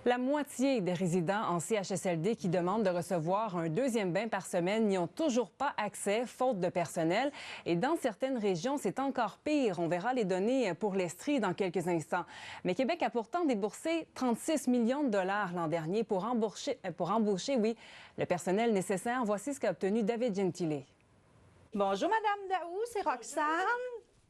La moitié des résidents en CHSLD qui demandent de recevoir un deuxième bain par semaine n'y ont toujours pas accès, faute de personnel. Et dans certaines régions, c'est encore pire. On verra les données pour l'Estrie dans quelques instants. Mais Québec a pourtant déboursé 36 millions de dollars l'an dernier pour embaucher le personnel nécessaire. Voici ce qu'a obtenu David Gentile. Bonjour, Madame Daou, c'est Roxane.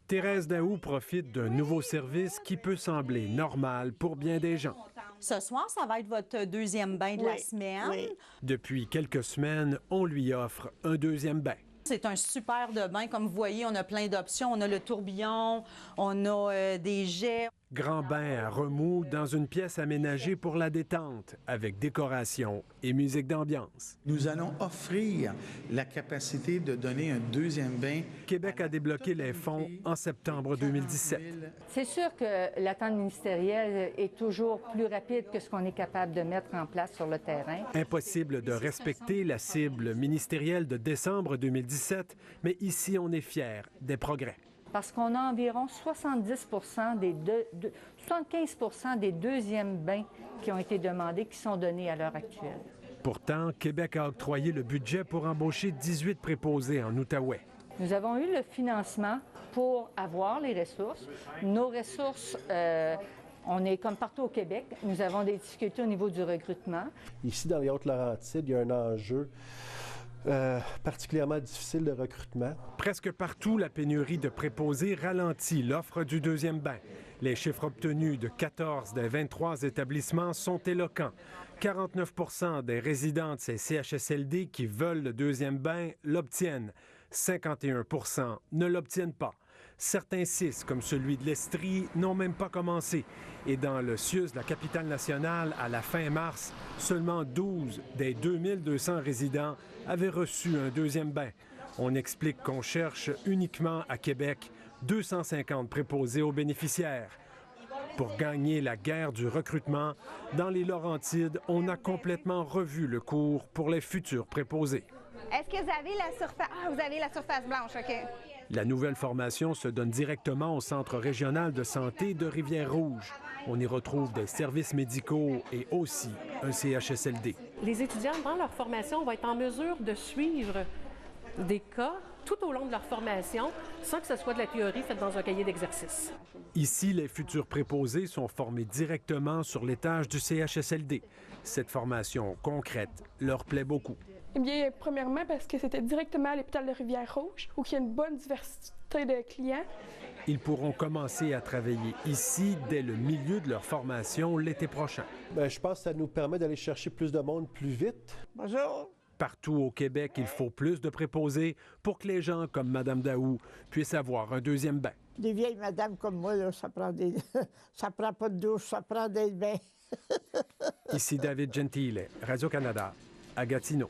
Thérèse Daou profite d'un nouveau service qui peut sembler normal pour bien des gens. Ce soir, ça va être votre deuxième bain de la semaine. Oui. Depuis quelques semaines, on lui offre un deuxième bain. C'est un super de bain. Comme vous voyez, on a plein d'options. On a le tourbillon, on a des jets. Grand bain à remous dans une pièce aménagée pour la détente, avec décoration et musique d'ambiance. Nous allons offrir la capacité de donner un deuxième bain. Québec a débloqué les fonds en septembre 2017. C'est sûr que l'attente ministérielle est toujours plus rapide que ce qu'on est capable de mettre en place sur le terrain. Impossible de respecter la cible ministérielle de décembre 2017, mais ici, on est fiers des progrès. Parce qu'on a environ 75 des deuxièmes bains qui ont été demandés, qui sont donnés à l'heure actuelle. Pourtant, Québec a octroyé le budget pour embaucher 18 préposés en Outaouais. Nous avons eu le financement pour avoir les ressources. Nos ressources, on est comme partout au Québec. Nous avons des difficultés au niveau du recrutement. Ici, dans les Hautes-Laurentides, il y a un enjeu particulièrement difficile de recrutement. Presque partout, la pénurie de préposés ralentit l'offre du deuxième bain. Les chiffres obtenus de 14 des 23 établissements sont éloquents. 49 des résidents de ces CHSLD qui veulent le deuxième bain l'obtiennent. 51 ne l'obtiennent pas. Certains CIS, comme celui de l'Estrie, n'ont même pas commencé. Et dans le CIUS de la capitale nationale, à la fin mars, seulement 12 des 2200 résidents avaient reçu un deuxième bain. On explique qu'on cherche uniquement à Québec 250 préposés aux bénéficiaires. Pour gagner la guerre du recrutement, dans les Laurentides, on a complètement revu le cours pour les futurs préposés. Est-ce que vous avez la surface... Ah, vous avez la surface blanche, OK. La nouvelle formation se donne directement au Centre régional de santé de Rivière-Rouge. On y retrouve des services médicaux et aussi un CHSLD. Les étudiants, dans leur formation, vont être en mesure de suivre des cas tout au long de leur formation, sans que ce soit de la théorie faite dans un cahier d'exercice. Ici, les futurs préposés sont formés directement sur l'étage du CHSLD. Cette formation concrète leur plaît beaucoup. Eh bien, premièrement, parce que c'était directement à l'hôpital de Rivière-Rouge, où il y a une bonne diversité de clients. Ils pourront commencer à travailler ici dès le milieu de leur formation l'été prochain. Bien, je pense que ça nous permet d'aller chercher plus de monde plus vite. Bonjour. Partout au Québec, il faut plus de préposés pour que les gens comme Mme Daou puissent avoir un deuxième bain. Des vieilles madames comme moi, là, ça prend pas de douche, ça prend des bains. Ici David Gentile, Radio-Canada, à Gatineau.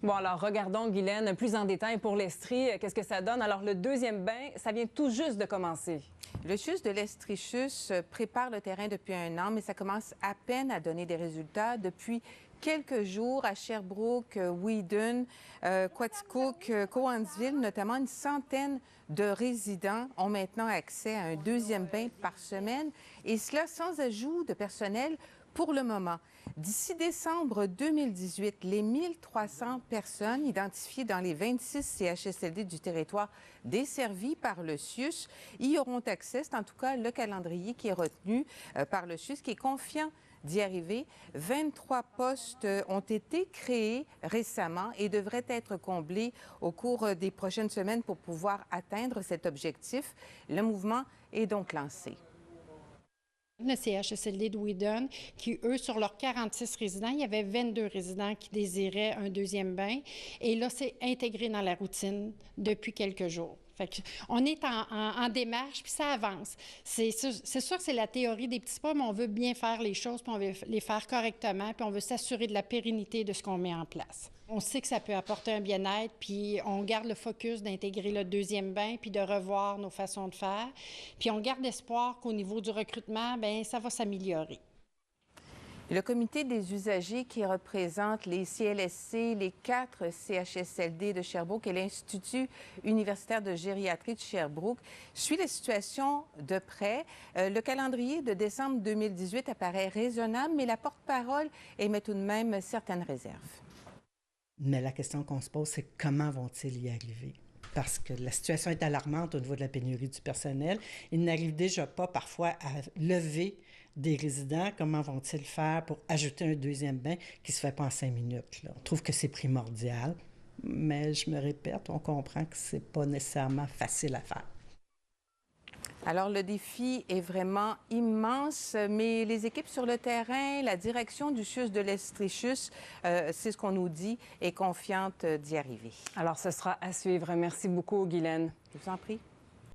Bon, alors regardons, Guylaine, plus en détail pour l'Estrie. Qu'est-ce que ça donne? Alors, le deuxième bain, ça vient tout juste de commencer. Le CHUS de l'Estrie-CHUS prépare le terrain depuis un an, mais ça commence à peine à donner des résultats. Depuis quelques jours, à Sherbrooke, Wheaton, Quaticook, Cowansville, notamment une centaine de résidents ont maintenant accès à un deuxième bain par semaine, et cela sans ajout de personnel pour le moment. D'ici décembre 2018, les 1300 personnes identifiées dans les 26 CHSLD du territoire desservis par le CIUS y auront accès. C'est en tout cas le calendrier qui est retenu par le CIUS, qui est confiant d'y arriver. 23 postes ont été créés récemment et devraient être comblés au cours des prochaines semaines pour pouvoir atteindre cet objectif. Le mouvement est donc lancé. Le CHSLD de Wheaton, qui, eux, sur leurs 46 résidents, il y avait 22 résidents qui désiraient un deuxième bain. Et là, c'est intégré dans la routine depuis quelques jours. Fait que on est en démarche, puis ça avance. C'est sûr que c'est la théorie des petits pas, mais on veut bien faire les choses, puis on veut les faire correctement, puis on veut s'assurer de la pérennité de ce qu'on met en place. On sait que ça peut apporter un bien-être, puis on garde le focus d'intégrer le deuxième bain, puis de revoir nos façons de faire. Puis on garde espoir qu'au niveau du recrutement, bien, ça va s'améliorer. Le comité des usagers qui représente les CLSC, les 4 CHSLD de Sherbrooke et l'Institut universitaire de gériatrie de Sherbrooke suit la situation de près. Le calendrier de décembre 2018 apparaît raisonnable, mais la porte-parole émet tout de même certaines réserves. Mais la question qu'on se pose, c'est comment vont-ils y arriver? Parce que la situation est alarmante au niveau de la pénurie du personnel. Ils n'arrivent déjà pas parfois à lever des résidents. Comment vont-ils faire pour ajouter un deuxième bain qui ne se fait pas en 5 minutes? Là? On trouve que c'est primordial, mais je me répète, on comprend que ce n'est pas nécessairement facile à faire. Alors, le défi est vraiment immense, mais les équipes sur le terrain, la direction du CHUS de l'Estrichus, c'est ce qu'on nous dit, est confiante d'y arriver. Alors, ce sera à suivre. Merci beaucoup, Guylaine. Je vous en prie.